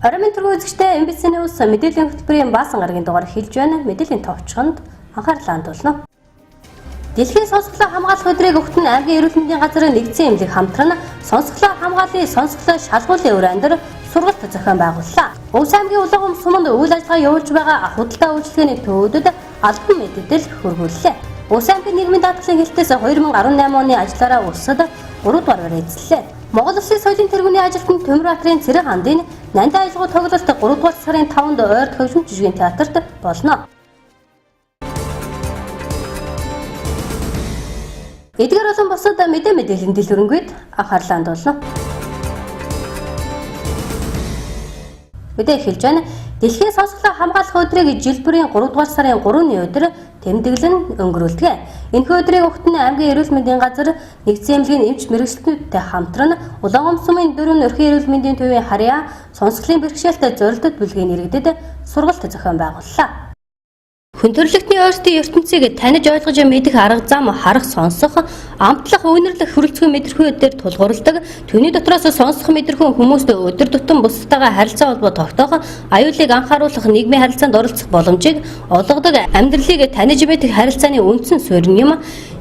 Оройн төргөө үзэгчтэй MBC News мэдээллийн хөтөлбөрийн баасан гарагийн дугаар хэлж байна. Мэдээллийн товчхонд анхаарлаа хандуулна. Дэлхийн сонсголоо хамгаалах өдрийг өгтөн аймгийн эрүүл мэндийн газрын нэгдсэн эмнэлэг хамтран сонсголоо хамгааллын сонсголоо шалгуулын өрөөнд сургалт зохион байгууллаа. Өвс аймгийн Улаан суманд үйл ажиллагаа явуулж байгаа худалдаа үйлчилгээний төвүүдэд албан мэдээлэл хүргүүллээ. Өвс аймгийн нийгмийн даатгалын хэлтээс 2018 оны ажлаараа улсад 3 дугаар эзэллээ. Монгол Улсын соёлын тэргүүний ажилтан Төмөрбаатарын Цэрэг хандын Нандин аялгау тоглолт 3 дугаар сарын 5-нд ойрт хөгжим жижигэн театрт болно. Эдгээр болон бусад мэдээллийн дэлгэрэнгүй анхаарлаа хандуулна. Мэдээ эхэлж байна. Дэлхийн сонсголоо хамгаалах өдрийг жил бүрийн 3 дугаар сарын 3-ны өдөр тэмдэглэн өнгөрүүлдэг. Энэхүү өдрийг өгтөн аймгийн эрүүл мэндийн газар нэгдсэн эмнэлгийн эмч мэргэжилтнүүдтэй хамтран Улаан сумын 4 өрхийн эрүүл мэндийн төвийн харьяа сонсголын бэрхшээлтэй зорилттой бүлгийн иргэдэд сургалт зохион байгууллаа. Хүн төрөлхтний ойртын ертөнцийг таних ойлгож мэдэх арга зам харах сонсох амтлах үнэрлэх хүрэлцэх мэдрэхүйн дээр тулгуурладаг түүний дотроос сонсох мэдрэхүйн хүмүүст өдөр тутам бусдаагаа харилцаа холбоо тогтоох аюулыг анхааруулах нийгмийн харилцаанд оролцох боломжийг олгодог амьдралыг таних мэдэх харилцааны үндсэн суурин юм.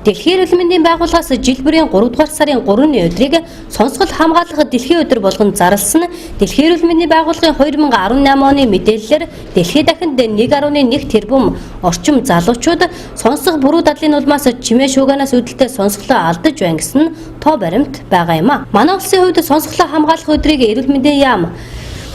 Дэлхийн эрүүл мэндийн байгууллагаас жил бүрийн 3 дугаар сарын 3-ны өдрийг сонсгол хамгаалах дэлхийн өдөр болгон зарласан Дэлхийн эрүүл мэндийн байгууллагын 2018 оны мэдээллээр дэлхийд дахинд 1.1 тэрбум орчим залуучууд сонсох буруу дадлын улмаас чимээ шууганаас үүдэлтэй сонсголоо алдаж байна гэсэн тоо баримт байгаа юм а. Манай улсын хувьд сонсголоо хамгаалах өдрийг эрүүл мэндийн яам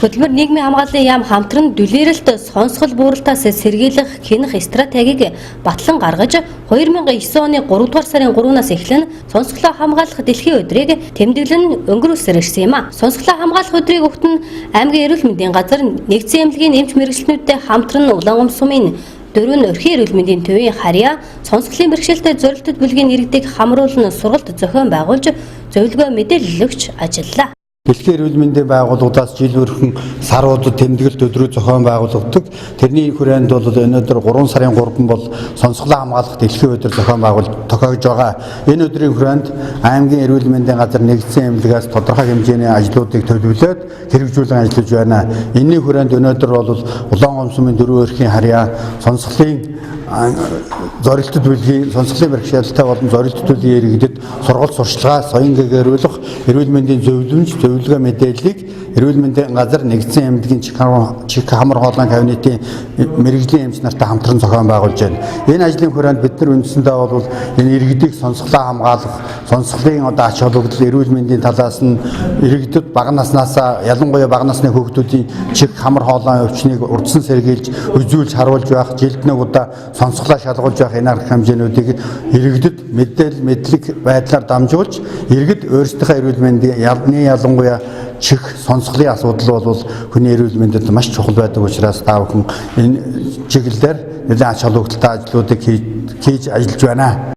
хөтөлбөр нийгмийн хамгааллын яам хамтран дүлээрэлт сонсгол бууралтаас сэргийлэх хянах стратегийг батлан гаргаж 2009 оны 3 дугаар сарын 3-наас эхлэн сонсголоо хамгаалах дэлхийн өдрийг тэмдэглэн өнгөрүүлсээр ирсэн юм а. Сонсголоо хамгаалах өдрийг өгтөн аймгийн эрүүл мэндийн газар нэгдсэн эмнэлгийн эмч мэргэжилтнүүдтэй хамтран Улаан сумын 4 өрхийн эрүүл мэндийн төвийн харьяа сонсголын бэрхшээлтэй зорилттой бүлгийн иргэдийг хамруулан сургалт зохион байгуулж зөвлөгөө мэдээлэл өгч ажиллалаа. Дэлхийн эрүүл мэндийн байгууллагаас жил бүрхэн саруудад тэмдэглэлт өдрөө зохион байгуулдаг. Тэрний хүрээнд бол өнөөдөр 3 сарын 3 бол сонсголоо хамгаалах дэлхийн өдөр зохион байгуулж тохиогдож байгаа. Энэ өдрийн хүрээнд аймгийн эрүүл мэндийн газар нэгдсэн эмнэлгээс тодорхой хэмжээний ажлуудыг төлөвлөөд хэрэгжүүлэн ажиллаж байна. Энэний хүрээнд өнөөдөр бол Улаан сумын 4 өрхийн харьяа сонсголын зорилттой бүлгийн сонсголын бэрхшээлтэй болон зорилттой бүлгийн иргэдэд сургалт сурчлагаа соён гэгэрүүлэх эрүүл мэндийн зөвлөгөө мэдээллийг эрүүл мэндийн газар нэгдсэн эмнэлгийн чих хамар хоолойн кабинетийн мэрэгжлийн эмч нартай хамтран зохион байгуулж байна. Энэ ажлын хүрээнд бид нар үндсэндээ бол энэ иргэдийг сонсголоо хамгаалах, сонсголын ач холбогдол эрүүл мэндийн талаас нь иргэдэд бага наснаас ялангуяа бага насны хүүхдүүдийн чих хамар хоолойн өвчнийг урдсан сэргийлж, үзүүлж харуулж байх, жилд нэг удаа сонсголоо шалгуулж байх энэ арга хэмжээнүүдийг иргэдэд мэдлэг байдлаар дамжуулж, иргэд өөрсдийнхөө эрүүл мэндийн ялангуяа чих сонсголын асуудал бол хүний эрүүл мэндэд маш чухал байдаг учраас та бүхэн энэ чиглэлээр нэлээд ач холбогдолтой ажлуудыг хийж ажиллаж байна.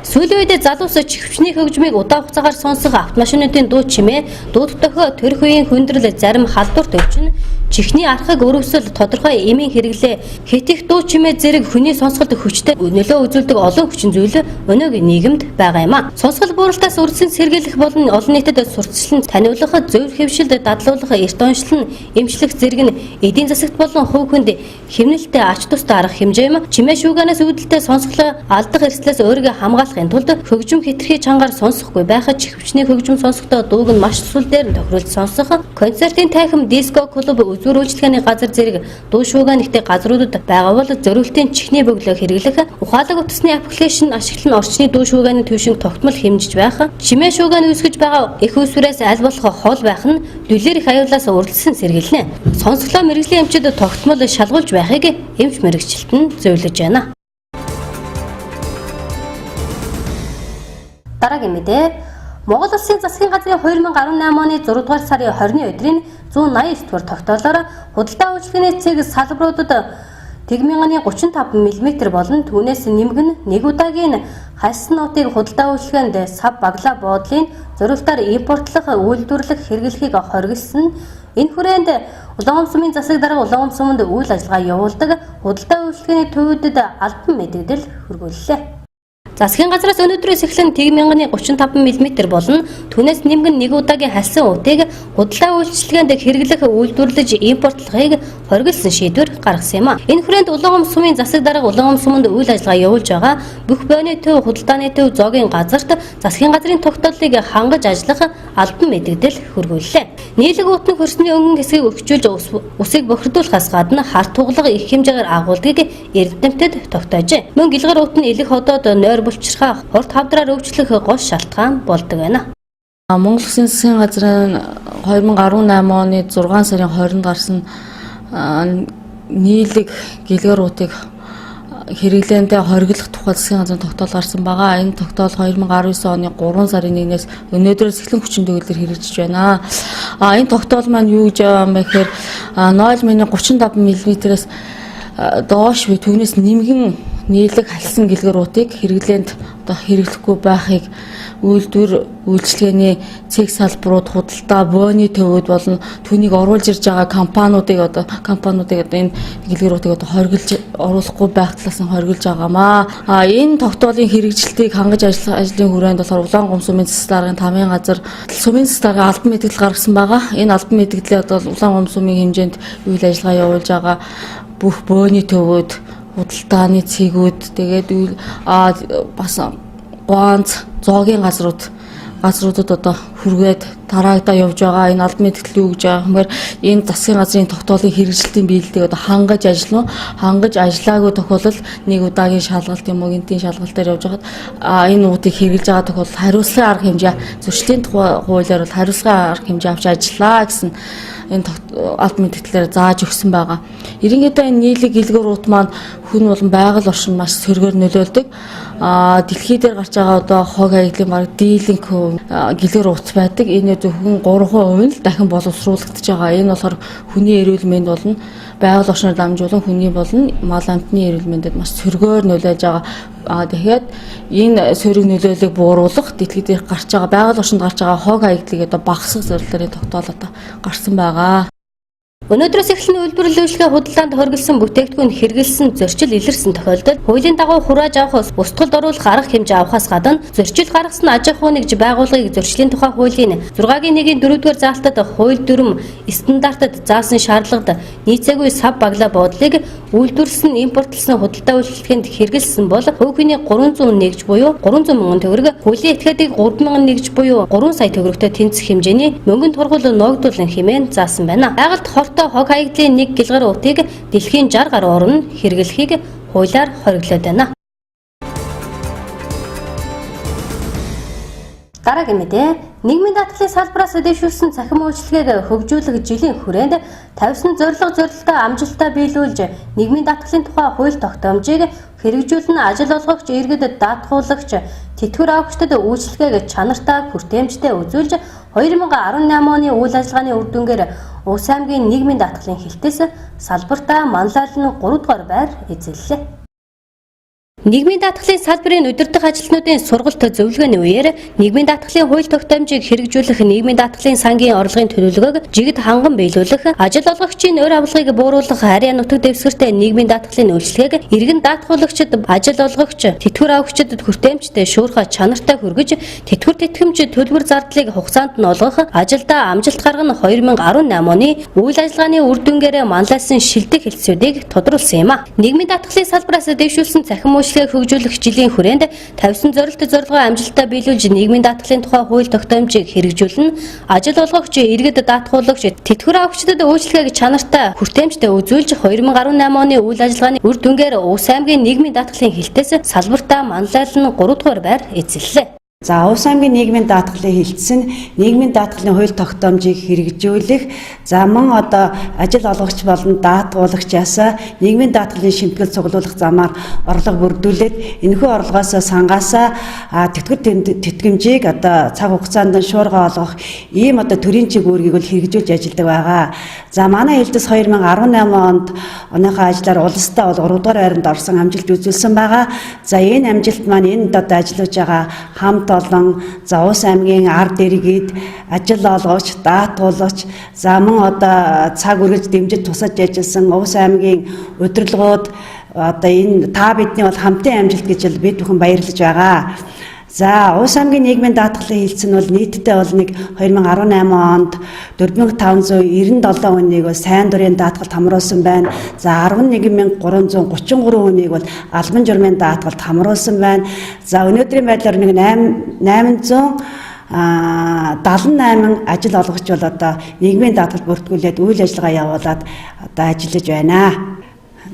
Сүүлийн үед залуус чихвчний хөгжмийг удаан хугацаагаар сонсох автомашинуудын дуу чимээ, дуу дутах төрх үеийн хүндрэл зарим халдварт өвчин, чихний архаг өрөвсөл тодорхой эмийн хэрэглээ, хит их дуу чимээ зэрэг хүний сонсголт хүчтэй нөлөө үзүүлдэг олон хүчин зүйл өнөөгийн нийгэмд байгаа юм а. Сонсгол бууралтаас үрдсэн сэргийлэх болон олон нийтэд сурталчлан таниулах, зөв хэвшилд дадлуулах, эрт онцлон эмчлэх зэрэг нь эдийн засагт болон хувь хүнд хэмнэлттэй ач тустай арга хэмжээ юм. Чимээ шууганаас үүдэлтэй сонсголоо алдах эрсдлээс өөрийгөө хамгаалахын тулд хөгжим хэтэрхий чангаар сонсохгүй байхад чихвчний хөгжим сонсохдоо дууг нь маш сул дээр тохируулж сонсох, концертын тайхам, диско клуб, үзүүр үйлчлэгээний газар зэрэг дуу шуугаан ихтэй газруудад байгаа бол зориултын чихний бөглөө хэрэглэх, ухаалаг утасны аппликейшн ашиглан орчны дуу шуугааны төвшинг тогтмол хэмжиж байх, чимээ шуугаан үүсгэж байгаа их усүрээс аль болох хол байх нь дүлээр их аюулаас урьдчилан сэргийлнэ. Сонсголоо мэргэжлийн эмчид тогтмол шалгуулж байхыг эмч мэргэжилт нь зөвлөж байна. Дараагийн мэдээ. Монгол Улсын засгийн газрын 2018 оны 6 дугаар сарын 20-ны өдрийн 189 дугаар тогтоолоор худалдаа үйлчилгээний цэг салбаруудад тэгмянганы 35 мм болон түүнээс нэмгэн нэг удаагийн хальсан нотыг худалдаа үйлчилгээнд сав баглаа буудлын зорилтоор импортлох, үйлдвэрлэх, хэрэглэхийг хоригдсон. Энэ хүрээнд Улаан сумын засаг дарга Улаан суманд үйл ажиллагаа явуулдаг худалдаа үйлчилгээний төвүүдэд албан мэдээлэл хүргүүллээ. Засгийн газраас өнөөдрөөс эхлэн 1035 мм болон түүнээс нэмгэн 1 удаагийн халсан уутыг худалдаа үйлчилгээнд хэрэглэх үйлдвэрлэж импортлохыг хориглосон шийдвэр гаргасан юм а. Энэ хүрээнд Улаангом сумын засаг дарга Улаангом суманд үйл ажиллагаа явуулж байгаа бүх байрны төв худалдааны төв зоогийн газарт засгийн газрын тогтоолыг хангаж ажиллах албан мэдэгдэл хөргүүллээ. Нийлэг уутны хөрсний өнгөн хэсгийг өгчүүлж усыг бохирдуулахаас гадна харт туглага их хэмжээгээр агуулдгийг эрдэмтэд тогтоожээ. Мөн гэлгэр уут нь элэх хотод нойр булчирхаа хорт хавдраар өвчлөх гол шалтгаан болдог байна. Монгол Улсын засгийн газрын 2018 оны 6 сарын 20-нд гарсан нийлэг гэлгэр уутыг хэрэглээндээ хориглох тухай засгийн газрын тогтоол гарсан байгаа. Энэ тогтоол 2019 оны 3 сарын 1-ээс өнөөдрөөс эхлэн хүчин төгөлдөр хэрэгжиж байна. Энэ тогтоол маань юу гэж байгаа юм бэ гэхээр 0.35 мм-ээс доош буй түүнээс нэмгэн нийлэг халсан гэлгэр уутыг хэрэглээнд хэрэглэхгүй байхыг үйлдвэрлэлийн цэг салбарууд худалдаа бөөний төвүүд болон түүнийг оруулж ирж байгаа компаниудыг энэ гэлгэр уутыг хориглож оруулахгүй байх талаас нь хориглож байгаамаа. Энэ тогтоолын хэрэгжилтийг хангаж ажиллах ажлын хүрээнд болохоор Улаангом сумын засаг даргын тамийн газар сумын засаг даргын албан мэдээлэл гаргасан байгаа. Энэ албан мэдээлэлд Улаангом сумын хэмжээнд үйл ажиллагаа явуулж байгаа бүх бөөний төвүүд худалдааны цэгүүд тэгээд бас гонц зоогийн газруудад хүргээд тараагдаа явж байгаа. Энэ албан мэдээлэл юу гэж байгаа хэмээр энэ засгийн газрын тогтоолын хэрэгжилтийн биелэлийг хангаж ажиллаагүй тохиолдолд 1 удаагийн шалгалт юм уу гинтийн шалгалтаар явж хагаад энэ уудыг хэрэгжилж байгаа тохиолдолд хариуцлагын арга хэмжээ зөрчлийн тухай хуулиар бол хариуцлагын арга хэмжээ авч ажиллаа гэсэн энэ албан мэдээлэлээр зааж өгсөн байгаа. Ерөнхийдөө энэ нийлэг гэлгэр уут маань хүн болон байгаль орчин маш сөргөөр нөлөөлдөг. Дэлхий дээр гарч байгаа хог хаягдлын баг дийлэнх гэлгэр уут байдаг. Энэ зөвхөн 3% нь дахин боловсруулагдаж байгаа. Энэ болохоор хүний эрүүл мэнд болон байгаль орчноор дамжуулан хүний болон мал амтны эрүүл мэндэд маш сөргөөр нөлөөлж байгаа. Тэгэхээр энэ сөрөг нөлөөллийг бууруулах дэлхий дээр гарч байгаа байгаль орчинд гарч байгаа хог хаягдлыг багасгах зорилгоор тогтоол гарсан байгаа. Өнөөдрөөс эхлэн үйлдвэрлэлээ худалдаанд хориглосон бүтээгдэхүүн хэрэгэлсэн зөрчил илэрсэн тохиолдолд хуулийн дагуу хурааж авахаас устгалд оруулах арга хэмжээ авахаас гадна зөрчил гаргасан аж ахуй нэгж байгууллагыг зөрчлийн тухай хуулийн 6-1-ийн 4-р заалтад хууль дүрм стандартад заасан шаардлагад нийцээгүй сав баглаа буудлыг үйлдвэрлэсэн импортлсон худалдаа үйлчлэгэнд хэрэгэлсэн бол хувь хүний 300 нэгж буюу 300 мянган төгрөг, хуулийн этгээдийг 3000 нэгж буюу 3 сая төгрөгтэй тэнцэх хэмжээний мөнгөнд тургуул ногдуулан хэмээн заасан байна. Байгальд хог хаягдлын 1 гэлгэр уутыг дэлхийн 60 гаруй орнд хэрэглэхийг хуулиар хориглоод байна. Дараагийн мэдээ нийгмийн даатгалын салбараас дэвшүүлсэн цахим үйлчлэгийг хөгжүүлэх жилийн хүрээнд тавьсан зорилттой амжилттай биелүүлж нийгмийн даатгалын тухай хууль тогтоомжийг хэрэгжүүлэн ажил олгогч иргэд даатгуулагч тэтгэвэр авагчдад үйлчлэгийг чанартай хүртээмжтэй үзүүлж 2018 оны үйл ажиллагааны үр дүнгээр Улс аймгийн нийгмийн даатгалын хилтээс салбартаа манлайлан 3 дугаар байр эзэллээ. Нийгмийн даатгалын салбарын удирдах ажилтнуудын сургалт зөвлөгөөний үеэр нийгмийн даатгалын хууль тогтоомжийг хэрэгжүүлэх нийгмийн даатгалын сангийн орлогын төлөвлөгөөг жигд ханган биелүүлэх, ажил олгогчийн өр авлагыг бууруулах, арай нутаг дэвсгэртэй нийгмийн даатгалын үйлчлэгийг иргэн даатгуулагчид, ажил олгогч, тэтгэвэр авагчдад хүртээмжтэй шуурхай чанартай хүргэж, тэтгэвэр тэтгэмж төлбөр зардлыг хугацаанд нь олгох, ажилдаа амжилт гаргах нь 2018 оны үйл ажиллагааны үр дүнгээр манлайлсан шилдэг хэлтсүүдийг тодруулсан юм а. Нийгмийн даатгалын салбараас дэвшүүлсэн цахим хөгжүүлэх жилийн хүрээнд тавьсан зорилгоо амжилттай биелүүлж нийгмийн даатгалын тухай хууль тогтоомжийг хэрэгжүүлнэ, ажил олгогч, иргэд даатгуулагч, тэтгэвэр авагчдад үйлчлэгийг чанартай хүртээмжтэй үзүүлж 2018 оны үйл ажиллагааны үр дүнгээр Улс аймгийн нийгмийн даатгалын хилтээс салбартаа манлайлан 3 дугаар байр эзэллээ. За Улс аймгийн нийгмийн даатгалын хилцс нь нийгмийн даатгалын хууль тогтоомжийг хэрэгжүүлэх, мөн ажил олгогч болон даатгуулагчаас нийгмийн даатгалын шимтгэл цуглуулах замаар орлого бүрдүүлээд энэхүү орлогоос сангаасаа тэтгэвэр тэтгэмжийг цаг хугацаанд шуурга олгох ийм төрийн чиг үүргийг хэрэгжүүлж ажилладаг байгаа. За манай хилтэс 2018 онд оныхоо ажлаар улсдаа 3 дугаар байранд орсон амжилт үзүүлсэн байгаа. За энэ амжилт маань энд ажиллаж байгаа хамт хамт олон за Ус аймгийн ард иргэд, ажил олгогч, даатгуулагч, за мөн одоо цаг үргэлж дэмжиж тусаж ажилласан Ус аймгийн удирдлагууд одоо энэ та бидний бол хамтын амжилт гэж бид бүхэн баярлаж байгаа. За Ус аймгийн нийгмийн даатгалын хилцэн бол нийтдээ бол нэг 2018 онд 4597 хүнийг бол сайн дурын даатгалд хамруулсан байна. За 11333 хүнийг бол албан журмын даатгалд хамруулсан байна. За өнөөдрийн байдлаар нэг 878 ажил олгогч бол одоо нийгмийн даатгалд бүртгүүлээд үйл ажиллагаа явуулаад одоо ажиллаж байна.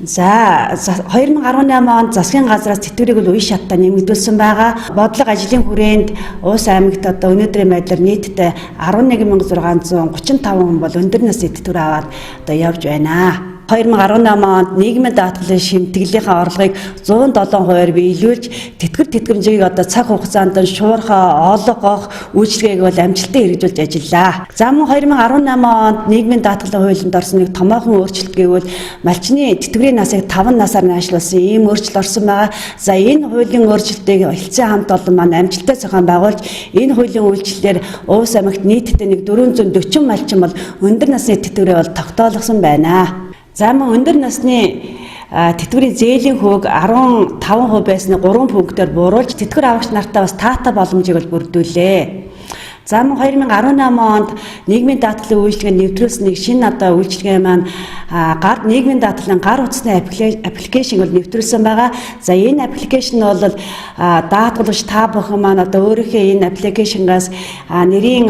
За 2018 онд засгийн газраас тэтгэврийг үе шаттай нэмэгдүүлсэн байгаа. Бодлого ажлын хүрээнд Ус аймагт одоо өнөөдрийн байдлаар нийтдээ 11635 хүн бол өндөр насны тэтгэвэр аваад одоо явж байна. 2018 онд нийгмийн даатгалын шимтгэлийнхаа орлогыг 107% биелүүлж тэтгэр тэтгэмжийг одоо цаг хугацаанд нь шуурхаа олгох үйлчлэгийг бол амжилттай хэрэгжүүлж ажиллаа. За мөн 2018 онд нийгмийн даатгалын хуулинд орсон нэг томоохон өөрчлөлт гэвэл малчны тэтгэврийн насыг 5 насаар наашруулсан ийм өөрчлөлт орсон байгаа. За энэ хуулийн өөрчлөлтийг хэлтсийн хамт олон маань амжилттай зохион байгуулж энэ хуулийн үйлчлэлээр Ус аймагт нийтдээ нэг 440 малчин бол өндөр насны тэтгэврээ бол тогтоолгосон байна. За мөн өндөр насны тэтгэврийн зээлийн хөөг 15% байсныг 3 пунктээр бууруулж тэтгэвэр авагч нартаа бас таатай боломжийг бол бүрдүүлээ. За мөн 2018 онд нийгмийн даатгалын үйлчилгээнд нэвтрүүлсэн нэг шинэ одоо үйлчилгээ маань нийгмийн даатгалын гар утасны аппликейшн бол нэвтрүүлсэн байгаа. За энэ аппликейшн бол даатгалагч та бүхэн маань одоо өөрийнхөө энэ аппликейшнгаас нэрийн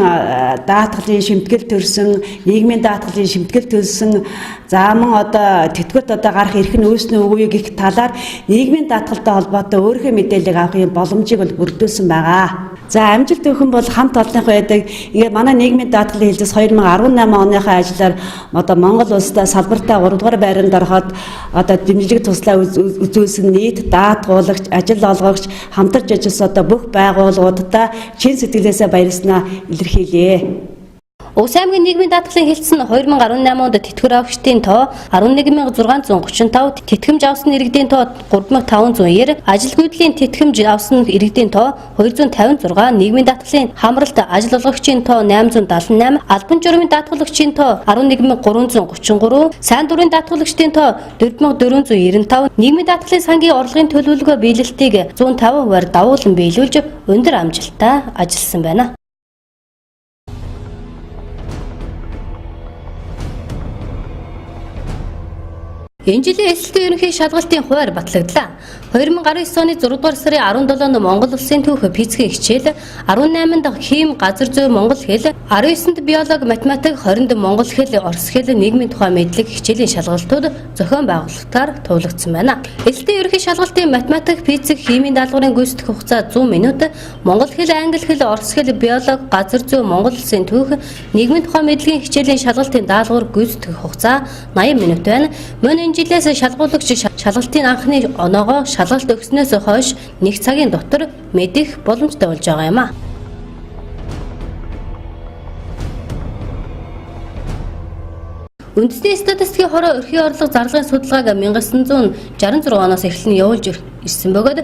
даатгалын шимтгэл төрсөн, нийгмийн даатгалын шимтгэл төрсөн, за мөн одоо тэтгэврт одоо гарах эрх нь үүснэ үгүй гэх талаар нийгмийн даатгалтай холбоотой өөрийнхөө мэдээллийг авахын боломжийг бол бүрдүүлсэн байгаа. За амжилт өгөх бол хамт олонх байдаг. Ингээд манай нийгмийн даатгалын хилцээс 2018 оныхаа ажиллаар одоо Монгол улстай салбартаа 3 дугаар байранд ороход одоо дэмжлэг туслаа үзүүлсэн нийт даатгуулагч, ажил олгогч, хамтарч ажилласан одоо бүх байгууллагуудаа чин сэтгэлээсээ баярлснаа илэрхийлье. Ус аймгийн нийгмийн даатгалын хилцэн 2018 онд тэтгэвэр авагчдын тоо 11635, тэтгэмж авсан иргэдийн тоо 3590, ажилгүйдлийн тэтгэмж авсан иргэдийн тоо 256, нийгмийн даатгалын хамралт ажил олгогчийн тоо 878, албан журмын даатгалагчийн тоо 11333, сайн дурын даатгалагчдын тоо 4495, нийгмийн даатгалын сангийн орлогын төлөвлөгөө биелэлтийг 150%-аар давуулан биелүүлж өндөр амжилттай ажилласан байна. Энэ жилийн эсэлтийн ерөнхий шалгалтын хуваар батлагдлаа. 2019 оны 6 дугаар сарын 17-нд Монгол Улсын түүх физикийн хичээл, 18-нд хим, газар зүй, монгол хэл, 19-нд биологи, математик, 20-нд монгол хэл, орос хэл, нийгмийн тухай мэдлэг хичээлийн шалгалтууд зохион байгуулалтаар төвлөгдсөн байна. Эсэлтийн ерөнхий шалгалтын математик, физик, химийн даалгаврын гүйцэтгэх хугацаа 100 минут, монгол хэл, англи хэл, орос хэл, биологи, газар зүй, Монгол Улсын түүх, нийгмийн тухай мэдлэгийн хичээлийн шалгалтын даалгавар гүйцэтгэх хугацаа 80 минут байна. Мөн жилээс шалгуулагч шалгалтын анхны оноогоо шалгалт өгснөөс хойш 1 цагийн дотор мэдэх боломжтой болж байгаа юм а. Үндэсний статистикийн хороо өрхийн орлого зарлагын судалгааг 1966 оноос эхлэн явуулж ирсэн бөгөөд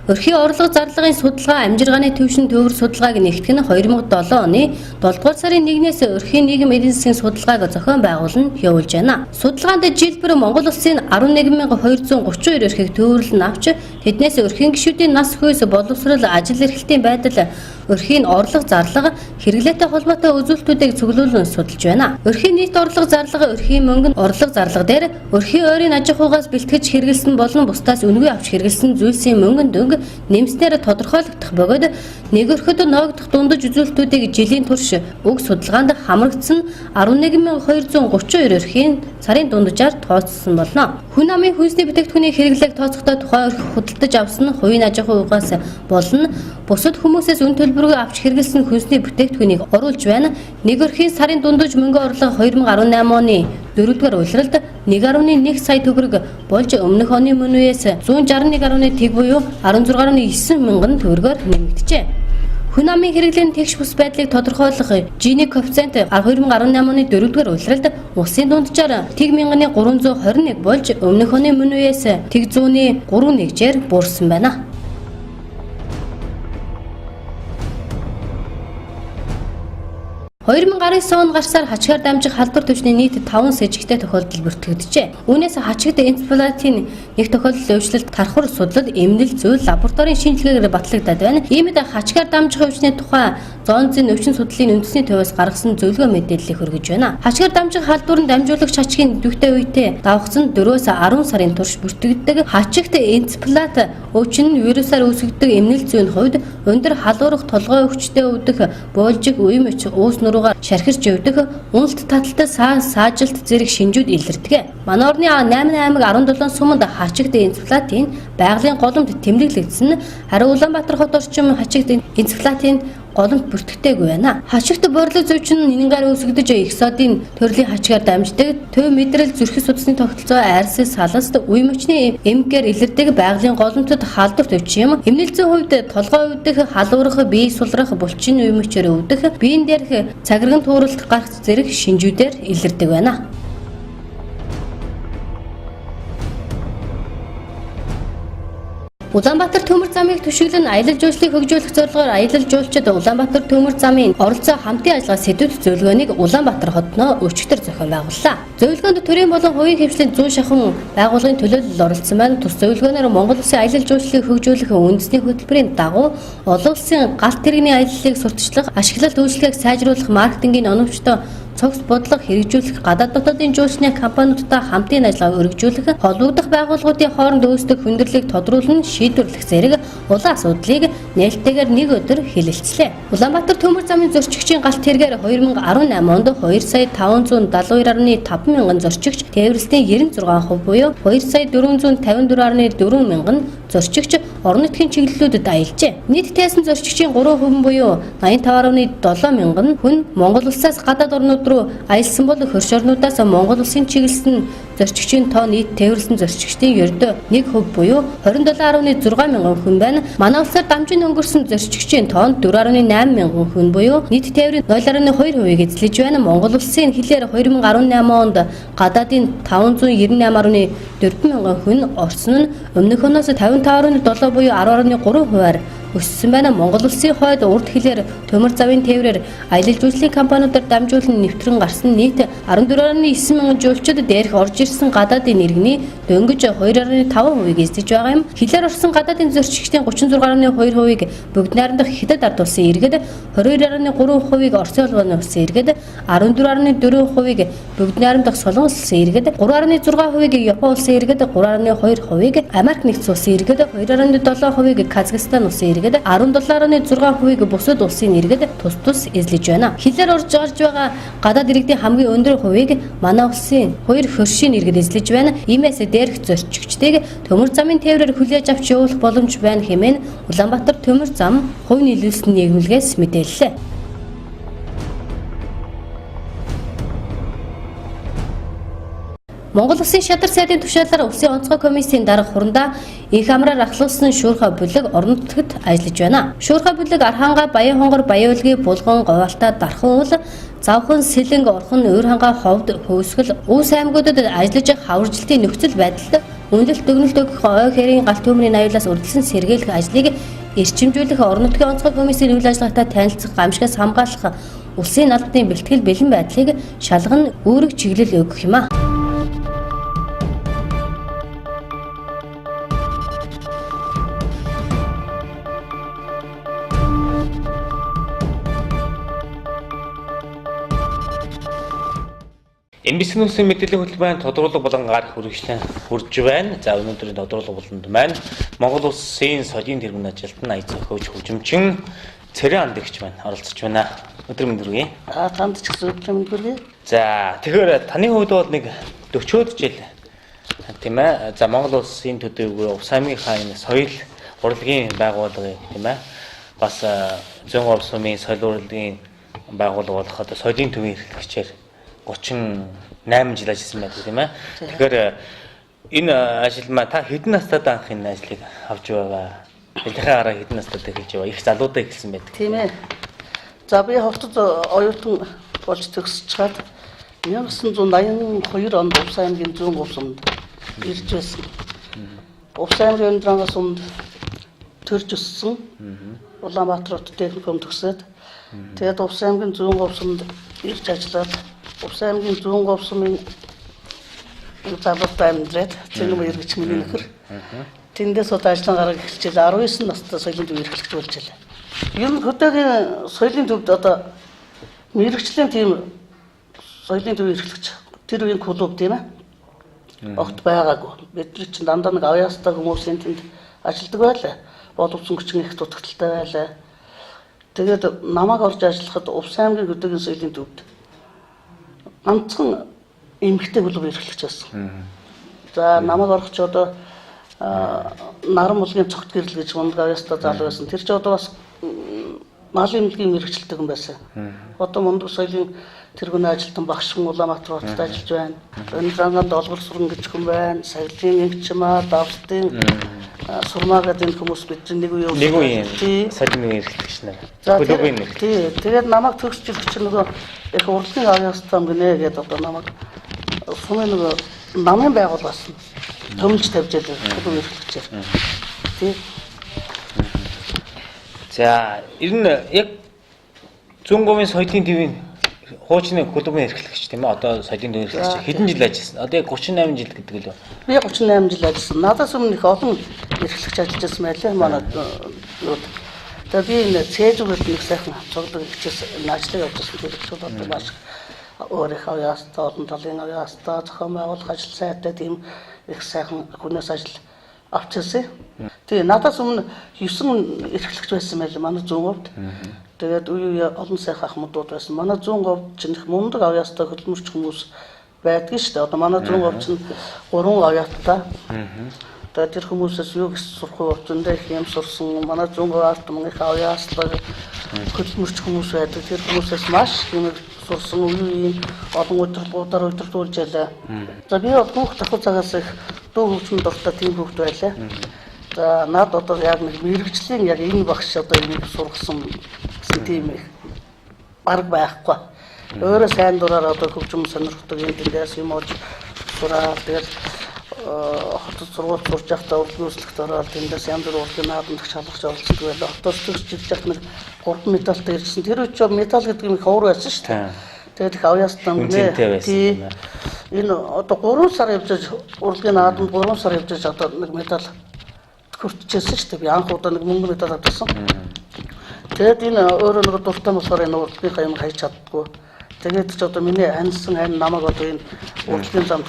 өрхийн орлого зарлагын судалгаа амжиргааны төвшин төвөр судалгааг нэгтгэх нь 2007 оны 7 дугаар сарын 1-ээс өрхийн нийгэм эдийн засгийн судалгааг зохион байгуулан явуулж байна. Судалгаанд жилбэр Монгол Улсын 11232 эрхийг төвөрлөн авч тэднээс өрхийн гишүүдийн нас хөөс боловсрол ажил эрхлэлтийн байдал өрхийн орлого зарлага хэрэглээтэй холбоотой үзүүлэлтүүдийг цуглуулан судалж байна. Өрхийн нийт орлого зарлага өрхийн мөнгө орлого зарлага дээр өрхийн ойрын аж ахуйгаас бэлтгэж хэрэгэлсэн болон бусдаас үнэгүй авч хэрэгэлсэн зүйлсийн мөнгөнд дөнгө нэмснээр тодорхойлогдох бөгөөд нэг өрхөд ноогдох дундаж үзүүлэлтүүдийг жилийн турш уг судалгаанд хамрагдсан 11232 өрхийн сарын дунджаар тооцсон болно. Хүн амын хүнсний бүтээгдэхүүний хэрэглээг тооцохдоо тухайн өрх худалдаж авсан хувийн аж ахуйгаас болон бусад хүмүүсээс үн төлбөрөөр авч хэрэгэлсэн хүнсний бүтээгдэхүүнийг оруулж байна. Нэг өрхийн сарын дундаж мөнгө орлого 2018 оны 4-р улиралд 1.1 сая төгрөг болж өмнөх оны мөн үеэс 161.1 тэг буюу 16.9 мянган төгрөгөөр нэмэгджээ. Хүн амын хэрэглээний тэгш бус байдлыг тодорхойлох Gini коэффициент 2018 оны 4-р улиралд улсын дунджаар тэг 1321 болж өмнөх оны мөн үеэс тэг 100.3 нэгжээр буурсан байна. 2019 онд гарсаар хачгаар дамжих халдвар түвшний нийт 5 с жигтэй тохиолдол бүртгэгдэжээ. Үүнээс хачигт энцефалитын нэг тохиолдол өвчлөлт тархвар судлал, эмнэл зүйл лабораторийн шинжилгээгээр батлагдаад байна. Иймд хачгаар дамжих өвчний тухай зоонзын өвчин судлалын үндэсний төвөөс гаргасан зөвлөгөө мэдээллийг хүргэж байна. Хачгаар дамжих халдварт дамжуулагч хачгийн дүүхтэй үедээ давхсан 4-өөс 10 сарын турш бүртгэгддэг хачигт энцефалит өвчин нь вирусаар үүсгдэг эмнэл зүйн хувьд өндөр халуурах толгой өвчтэй өвдөх, боолжиг, үе мөч, уус нуруугаар шархирч өвдөх, уналт таталтай саажилт зэрэг шинжүүд илэрдэг. Манай орны 8 аймаг 17 суманд хачигт энцефалитын байгалийн голомт тэмдэглэгдсэн. Харин Улаанбаатар хот орчим хачигт энцефалитын голомт бүртгэгдээгүй байна. Хачигт боорлог зүйчин нэнгээр үүсгэж их содын төрлийн хачгаар дамждаг, төв мэдрэл зүрх судасны тогтолцоо, арьс, саласт, үе мөчний эмгээр илэрдэг байгалийн голомтод халдварт өвчин юм. Эмнэл зүйн хувьд толгой өвдөх, халуурах, бие сулрах, булчин үе мөчөөр өвдөх, биеийн дээрх цагирган тууралт гарах зэрэг шинжүүдээр илэрдэг байна. Улаанбаатар төмөр замыг түшиглэн аялал жуулчлалыг хөгжүүлэх зорилгоор аялал жуулчид Улаанбаатар төмөр замын оролцоо хамтын ажиллагаа сэдвүүд зөвлөгөөнийг Улаанбаатар хотноо өчигдөр зохион байгууллаа. Зөвлөгөөнд төрийн болон хувийн хвшлийн 100 шахан байгууллагын төлөөлөл оролцсон байна. Тус зөвлөгөөнөөр Монгол Улсын аялал жуулчлалыг хөгжүүлэх үндэсний хөтөлбөрийн дагуу олон улсын галт тэрэгний аяллалыг сурталчлах, ашиглалт үйлчлэгийг сайжруулах, маркетингийн оновчтой цогц бодлого хэрэгжүүлэх, гадаад дотоодын жуулчны компаниудтай хамтын ажиллагааг өргөжүүлэх, холбогдох байгууллагуудын хооронд үүсдэг хүндрэлийг тодруулан шийдвэрлэх зэрэг улаан асуудлыг нээлттэйгээр нэг өдөр хэлэлцлээ. Улаанбаатар төмөр замын зорчигчийн галт тэргээр 2018 онд 2,572,5 мянган зорчигч, тээвэрлэлийн 96% буюу 2,454,4 мянган зорчигч орон нутгийн чиглэлүүдэд аялжээ. Нийт тайсан зорчигчийн 3% буюу 85,7 мянган хүн Монгол улсаас гадаад орнууд руу аялсан бол хөрш орнуудаас Монгол улсын чиглэсэн зорчигчийн тоо нийт тээвэрлсэн зорчигчдын ердөө 1% буюу 27,6 мянган хүн байна. Манай улсаар дамжин өнгөрсөн зорчигчийн тоо 4,8 мянган хүн буюу нийт тээврийн 0,2%-ийг эзлэж байна. Монгол улсын хилээр 2018 онд гадаадын 598,4 мянган хүн орсон нь өмнөх оноос 55,7 буюу 10,3%-аар өссөн байна. Монгол улсын хойд урд хилээр төмөр завын тээврээр аялал жуулчлалын компаниудаар дамжуулан нэвтрэн гарсан нийт 14,9 мянган жуулчид дээрх орж ирсэн гадаадын иргэний дөнгөж 2,5%-ийг эзлэж байгаа юм. Хилээр орсон гадаадын зорчигчдын 36,2%-ийг бүгд найрамдах Хятад ард улсын иргэд, 22,3%-ийг Орос улсын иргэд, 14,4%-ийг бүгд найрамдах Солонгос улсын иргэд, 3,6%-ийг Япон улсын иргэд, 3,2%-ийг Америк нэгдсэн улсын иргэд, 2,7%-ийг Казахстан улсын иргэд, 17,6%-ийг бусад улсын иргэд тус эзлэж байна. Хилээр орж гарч байгаа гадаад иргэдийн хамгийн өндөр хувийг манай улсын 2 хөршийн иргэд эзлэж байна. Иймээс дээрх зорчигчдыг төмөр замын тээврээр хүлээж авч явуулах боломж байна хэмээн Улаанбаатар төмөр зам хувь нийлүүлсэн нийгэмлэгээс мэдээллээ. Монгол Улсын шадар сайдын тушаалаар Улсын онцгой комиссийн дарга хурандаа их амраар ахлуулсан шүүрхэ бүлэг орон нутагт ажиллаж байна. Шүүрхэ бүлэг Арханга, Баян хонгор, Баян-Улгийн, Булган, Говьалтай, Дархан уул, Завхан, Сэлэнг, Орхон, Уурханга, Ховд, Хөөсгөл, Үүс аймагуудад ажиллаж хаваржилтын нөхцөл байдалд үнэлэлт дүгнэлт өгөх ой хэрийн галт төмрийн аюулаас үргэлжлэн сэргийлэх ажлыг эрчимжүүлэх орон нутгийн онцгой комиссийн үйл ажиллагаатай танилцах, гамшигаас хамгаалах улсын албаны бэлтгэл бэлэн байдлыг шалган үүрэг чиглэл өгөх юм а. MBC Нүүрсийн мэдээллийн хөтөлбөрийн тодруулга болон гарах үргэлжлэн хүрж байна. За өнөөдрийн тодруулга болонд маань Монгол Улсын соёлын тэргүүн ажилтан аяц хөөж хөгжимчин Цэрэн андагч маань оролцож байна. Өдөр мэнд хүргэе. Танд ч гэсэн өдөр мэнд хүргэе. За тэгэхээр таны хувьд бол нэг 40-од жил тийм ээ. За Монгол Улсын төдийгүй Увс аймгийн хааны соёл урлагийн байгууллага тийм ээ. Бас зүүн Орос сумын соёл урлагийн байгууллага болох одоо соёлын төвийн эрхлэгчээр 38 жил ажилласан байдаг тийм ээ. Тэгэхээр энэ ажил маа та хэдэн настайд анх энэ ажлыг авч байгаа? Эднийхээ араа хэдэн настайд эхэлж байгаа? Их залуудаа эхэлсэн байдаг. Тийм ээ. За би хортод оюутан болж төгсөж чад 1982 онд Увс аймгийн зүүн Говьсумд ирж байсан. Увс аймгийн Өндрангас сумд төрж өссөн. Улаанбаатар хот техникум төгсөөд тэгээд Увс аймгийн зүүн говьсонд ирж ажиллаад Увс аймгийн зүүн говьсмын завд амьдраад цэнгэн мэрэгч миний нөхөр. Тэндээс удаа ажиллагаа эхэлчихэл 19 настай соёлын төв эрхлэгч болж байлаа. Ер нь хөдөөгийн соёлын төвд одоо мэрэгчлийн тийм соёлын төв эрхлэгч тэр үеийн клуб тийм ээ. Огт байгаагүй. Бидний чинь дандаа нэг авьяастай хүмүүсийн тэнд ажилладаг байлаа. Боловсронгчгийн их дутагдaltaй байлаа. Тэгээд намайг орж ажиллахад Увс аймгийн хөдөөгийн соёлын төвд ганцхан эмэгтэй клуб эрхлэгч байсан. За намайг орох ч одоо наран мулгийн цогт гэрэл гэж мундаг авьяастай залуу байсан. Тэр ч одоо бас малын эмнэлгийн мэрэгчлэлтэй хүн байсан. Одоо мундаг соёлын тэргүүний ажилтан багш хүн Улаанбаатар хотод ажиллаж байна. Өндранганд олбор сурган гэж хүн байна. Саялын эмчмаа, давлтын сурмаа гэдэг хүмүүс бидний нэг үе соёлын эрхлэгч нар. Клубын нэг. Тэгээд намайг төгсч ирэх чинь нөгөө их урлагийн авьяастай юм гинэ гэдэг одоо намайг сумын нөгөө намын байгууллаас төмөлж тавьж ялээ клубын эрхлэгчээр. Тий. За, ер нь яг зүүн говийн соёлын төвийн хуучны клубын эрхлэгч тийм ээ. Одоо соёлын төвийн эрхлэгч хэдэн жил ажилласан? Одоо яг 38 жил гэдэг лөө. Би 38 жил ажилласан. Надаас өмнө их олон эрхлэгч ажиллаж байсан байлаа манай. Тэгээд би энэ цээжүүгээр нэг сайхан цогцол ихчээс ажлыг явуулсан хэрэгчүүд одоо маш өөрийнхөө авьяастай, олон талын авьяастай, зохион байгуулах ажил сайтай тийм их сайхан хүнээс ажил авч ирсэн. Тэгээ надаас өмнө 9 эрхлэгч байсан байлаа манай зүүн говьд. Тэгээд үе үе олон сайхан ахмадууд байсан. Манай зүүн говьд чинь их мундаг авьяастай хөдөлмөрч хүмүүс байдгийн шүү дээ. Одоо манай зүүн говьд чинь 3 авьяастай. Тэгээд тэр хүмүүсээс юу гэж сурах вэ? Зөндөө их юм сурсан. Манай зүүн говьд их авьяастай хөдөлмөрч хүмүүс байдаг. Тэр хүмүүсээс маш юм сурсан үеийн олон удирдлагуудаар удирдуулж ялаа. За би бол бүх давхар цагаас их дуу хөгжмөнд дуртай тийм хөвгт байлаа. За над одоо яг нэг мэрэгжлийн яг энэ багш одоо энийг сургасан гэсэн тийм их баг байхгүй. Өөрөө сайн дураар одоо хөгжим сонирхдаг юм дээрээс юм олж сураад тэгэл хотод сургууль сурж явахдаа урлагийн үүсэлт ороод тэндээс янз бүр урлагийн наадамд шалгаж оролцдог байлаа. Хотоос төгсж ирж явах нэг 3 медальтай ирсэн. Тэр үуч медаль гэдэг юм их уур байсан шүү дээ. Тэгээд их авьяастай юм нэ. Энэ одоо 3 сар явж урлагийн наадамд 3 сар явж одоо нэг медаль хүртчихсэн шүү дээ. Би анх удаа нэг мөнгө медаль авсан. Тэгээд энэ өөрөө нэг дуртай болохоор энэ урлагийнхаа юм хайж чаддгүй. Тэгээд ч одоо миний аньсан ань намайг одоо энэ урлагийн замд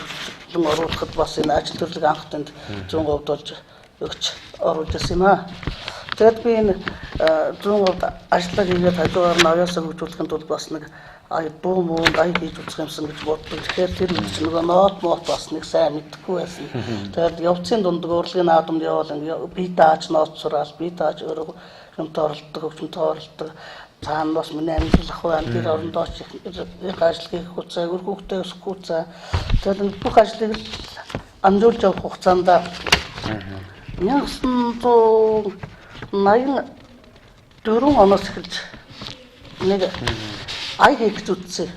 оруулахад бас энэ ажил төрлөг анх тэнд зүүн говьд болж өгч оруулж ирсэн юм аа. Тэгээд би энэ зүүн говьд ажиллаа хийгээд хажуугаар нь авьяасаа хөгжүүлэхэд бол бас нэг дуу муунд хийж үзэх юмсан гэж боддог. Тэгэхээр тэр үеч нөгөө ноот бас нэг сайн мэдхгүй байсан. Тэгээд явцын дундг урлагийн наадамд явал би дааж ноот сураал, би дааж өөрөө юмтай оролдог, хөгжмөнтэй оролдог. Цаана бас миний амжилт ах байна. Тэр орондоо ч их ажил хийх хугацаа, өргөхтэй өсөх хугацаа. Тэгээд бүх ажлыг амжуулж явах хугацаанд 1984 оноос эхэлж нэг ай хийх зүтсэн.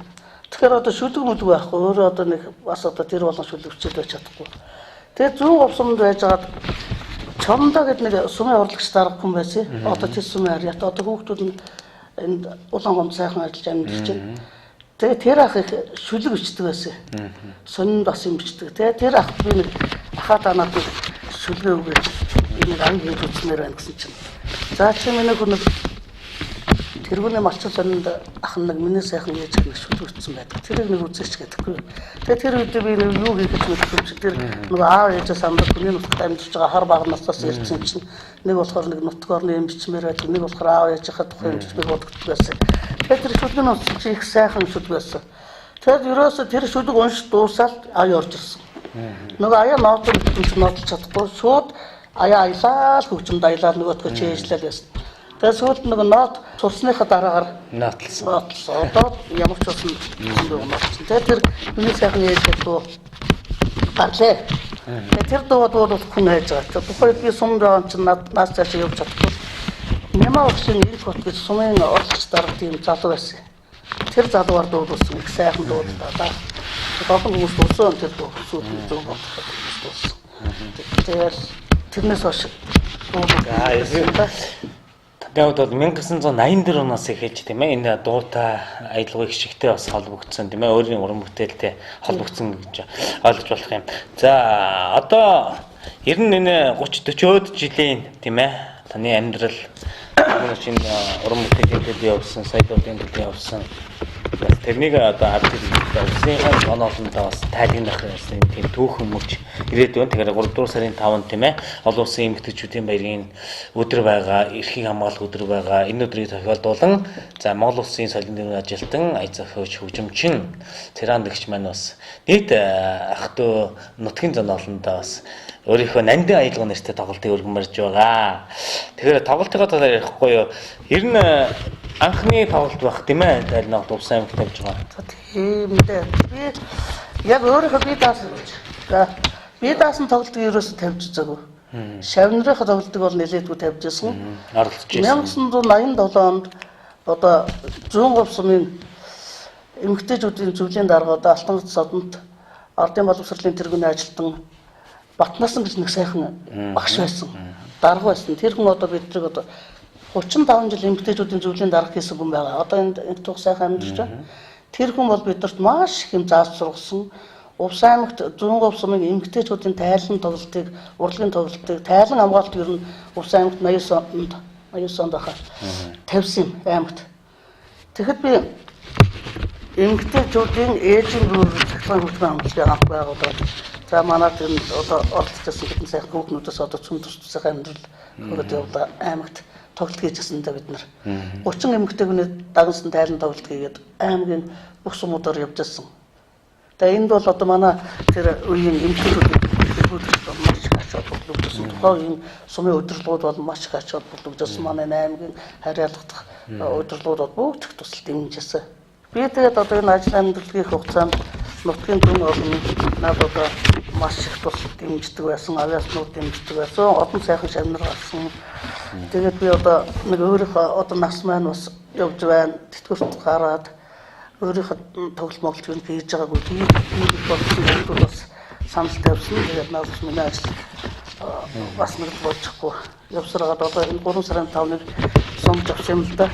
Тэгэхээр одоо шүлэг мүлэг байхгүй. Өөрөө одоо нэг бас одоо тэр болон шүлэгчтэй байж чадахгүй. Тэгээд зүүн говьсонд байжгаад Чондоо гэдэг нэг сумын урлагч дарга хүн байсан. Одоо тэр сумын ариат одоо хүүхдүүд нь энд улаан гомд сайхан ажиллаж амьдарч байна. Тэгээд тэр ах их шүлэг бичдэг байсан. Сонин бас юм бичдэг. Тэгээд тэр ах би нэг ахаа танаад шүлгээ өгөөд энийг ан хийж үзмээр байна гэсэн чинь. За чи миний хүн тэргүүний малчин сонинд ах нэг миний сайхан яаж нэг шүлэг бичсэн байдаг. Тэрийг нэг үзээч гэдэггүй. Тэгээд тэр үед би юу хийх гэж мэдгүй чи тэр нэг аав ээжээс амрах хүний нутагт амьдарч байгаа хар баг наснаас ирсэн чинь нэг болохоор нэг нутгаар юм бичмээр байдаг. Нэг болохоор аав ээжийнхээ тухайн юм бичмээр бодогддог байсан. Тэгээд тэр шүлэг нь чи их сайхан шүлэг байсан. Тэгээд ерөөсө тэр шүлэг унш дуусаад ая орж ирсэн. Нөгөө ая ноотод нотлж чадахгүй шууд ая аялал хөгжмөд аялал нөгөөдгөө чийжлэл байсан. Тэгээд сүүлд нэг ноот сурсныхаа дараагаар нотлсон. Одоо ямар ч болсон юм нотлсон. Тэгээд тэр миний сайхан ээлжид дуу гарлаа. Тэгээд тэр дуу бол хүн хайж байгаа. Тухайд би сумд байгаа чинь наас цааш явж чадахгүй. Нямаа өгсөн ирэх хот гэж сумын урлагч дарга тийм залуу байсан. Тэр залуугаар дуулсан их сайхан дуулаа. Тохон хүмүүс дуулсан тэр дуу сүүлийн дуу болсон. Тэгээд тэрнээс хойш Тэгээд бол 1984 оноос эхэлж тийм ээ энэ дуутай аялгын хишигтэй бас холбогдсон тийм ээ өөрийн уран бүтээлтэй холбогдсон гэж ойлгож болох юм. За одоо ер нь энэ 30-40 жилийн тийм ээ таны амьдрал шинэ уран бүтээлийн төлөө явсан, соёлын төлөө явсан. Тэрнийг одоо ард иргэдээ улсынхаа оноолондоо бас тайлгнах гэсэн тийм түүхэн мөч ирээдүйн тэгэхээр 3 дугаар сарын 5-нд тийм ээ олон улсын эмэгтэйчүүдийн баярын өдөр байгаа, эрхийн хамгаалах өдөр байгаа. Энэ өдрийг тохиолдуулан за Монгол улсын соёлын төвийн ажилтан, ая зохиогч, хөгжимчин, царандагч маань бас нийт ах トゥ нутгийн зоноолондоо бас өөрийнхөө нандин аялал нэртэй тоглолтыг өргөмөрж байгаа. Тэгэхээр тоглолтынхаа талаар ярихгүй юу? Ер нь анхны тоглолт байх тийм ээ тайлнаа Увсан аймагт тавьж байгаа. Тийм дээ. Би яг өөрийнхөө бие даасан гэж. За бие даасан тоглолтыг ерөөсө тавьж үзээгүй. Шавнырын тоглолтыг бол нэлээдгүй тавьж байсан. Оролцож байсан. 1987 онд одоо зүүн говь сумын эмэгтэйчүүдийн зөвлөлийн дарга одоо Алтан содонд ардын боловсролын тэргүүний ажилтан Батнасан гэж нэг сайхан багш байсан. Дарга байсан. Тэр хүн одоо биднийг одоо 35 жил эмэгтэйчүүдийн зөвлөлийн дарга хийсэн хүн байгаа. Одоо энэ тух сайхан амьдарч байна. Тэр хүн бол бидэрт маш их юм зааж сургасан. Увсан аймагт зүүн говь сумын эмэгтэйчүүдийн тайлан тоглолтыг, урлагийн тоглолтыг, тайлан хамгаалалт ер нь Увсан аймагт 89 онд байхад тавьсан юм аймагт. Тэгэхэд би эмэгтэйчүүдийн ээжийн бүрийн цахилгаан хөтөлбөрийн хамтлагийн анх байгуулад за манайд энэ одоо оролцсон хэдэн сайхан хүүхнүүдээс одоо цөм тусцах амьдрал хөрөд явлаа аймагт тоглолт хийжсэн дэ бид нар 30 эмэгтэй хүний дагнасан тайлан тоглолт хийгээд аймгийн бүх сумуудаар явж байсан. Тэгээ энд бол одоо манай тэр үеийн эмэгтэйчүүд маш их ач холбогдсон. Тухайн сумын удирдлагууд бол маш их ач холбогдсон. Манай аймгийн хариалгах удирдлагууд бүгд их тусалт дэмжижсэн. Би тэгээд одоо энэ ажил амьдралын хугацаанд нутгийн түн олон надад одоо маш их тусалт дэмждэг байсан, авиаснууд дэмждэг байсан, олон сайхан шавнар гарсан. Тэгээд би одоо нэг өөрийнхөө одоо нас маань бас явж байна. Тэтгэврт гараад өөрийнхөө тоглолт моглолт юм хийж байгаагүй. Тийм болсон хүмүүс бас санал тавьсан. Тэгээд надад миний ажил бас нэг болчихгүй. Явсараад одоо энэ 3 сарын 5-ныг сумж авсан юм л да.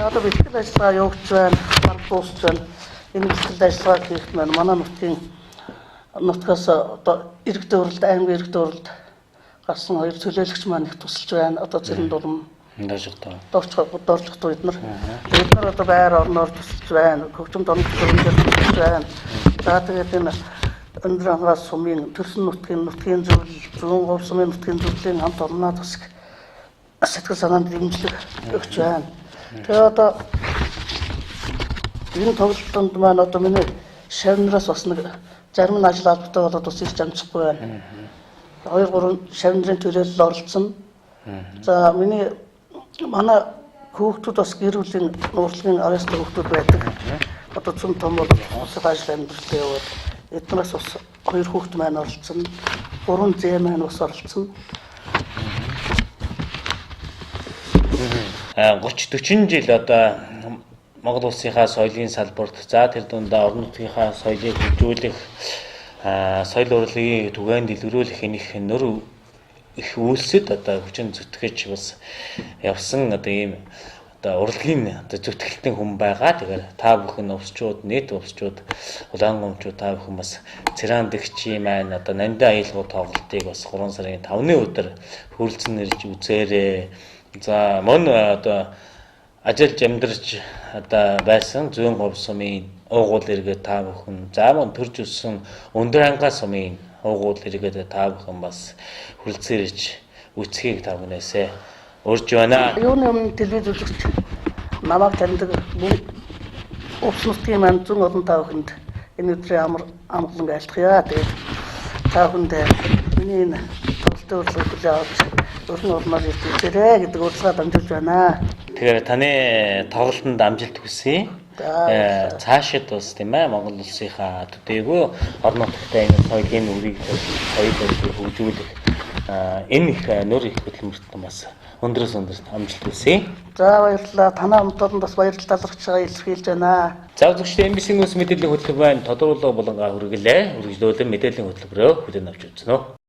Одоо бэлтгэл ажиллагаа явуулж байна, баг дуусч байна. Энэ бэлтгэл ажиллагаа хийх маань манай нутгаас одоо иргэд өөрлөлт, аймгийн иргэд өөрлөлт гарсан хоёр төлөөлөгч маань их тусалж байна. Одоо зэрэг дурам доржих бид нар одоо байр орноор тусалж байна. Хөгжим доног төрөмжөөр тусалж байна. За тэгээд энэ өндөр хангаас сумын төрсөн нутгийн зөвлөл, зүүн говь сумын нутгийн зөвлөлийн хамт олонноо тусах сэтгэл санаанд дэмжлэг өгч байна. Тэгээ одоо энэ тоглолтод маань одоо миний шавнараас бас нэг зарим нь ажил албатай болоод бас ирж амжихгүй байна. 2-3 шавнрын төлөөлөл оролцсон. За манай хүүхдүүд бас гэр бүлийн нуурлагын авьяастай хүүхдүүд байдаг. Одоо цөм том бол усад ажил амьдралтай яваад эднээс бас 2 хүүхд маань оролцсон. 3 зээ маань бас оролцсон. 30-40 жил одоо Монгол улсынхаа соёлын салбарт за тэр дундаа орон нутгийнхаа соёлыг хөгжүүлэх, соёл урлагийн түгээн дэлгэрүүлэх энэх нөр их үйлсэд одоо хүчин зүтгэж бас явсан одоо ийм одоо урлагийн одоо зүтгэлтийн хүн байгаа. Тэгэхээр та бүхэн увсчууд, нийт увсчууд, улаан гомчууд та бүхэн бас царандагчийн маань одоо нандин аялал тоглолтыг бас 3 сарын 5-ны өдөр хөрөлцөн нэрж үзээрэй. За мөн одоо ажиллаж амьдарч одоо байсан зүүн говь сумын уугуул иргэд та бүхэн за мөн төрж өссөн өндөр хангай сумын уугуул иргэд та бүхэн бас хүрэлцэн ирж үцгийг та бүнээсээ урьж байна. Юуны өмнө телевиз үзэгч намайг таньдаг Увс нутгийн маань зүүн олон та бүхэнд энэ өдрийн амгалан айлтгая. Тэгээд та бүхэндээ миний энэ тоглолтын урилгыг хүлээн авч өргөн урмаар ирдээрээ гэдэг урилгаа дамжуулж байна. Тэгэхээр таны тоглолтод амжилт хүсье. Цаашид бас тийм ээ Монгол улсынхаа төдийгүй орон нутгтай энэ соёлын үрийг соёлыг хөгжүүлэх энэ их нөр их хөдөлмөрт бас өндрөөс өндөрт амжилт хүсье. За баярлалаа. Танай хамтдаа бас баярлал талархаж байгаа илэрхийлж байна. За үзэгчдээ MBC News мэдээллийн хөтөлбөр байна. Тодорхойлол болонгаа хүргэлээ. Үргэлжлүүлэн мэдээллийн хөтөлбөрөө хүлээн авч үзнэ.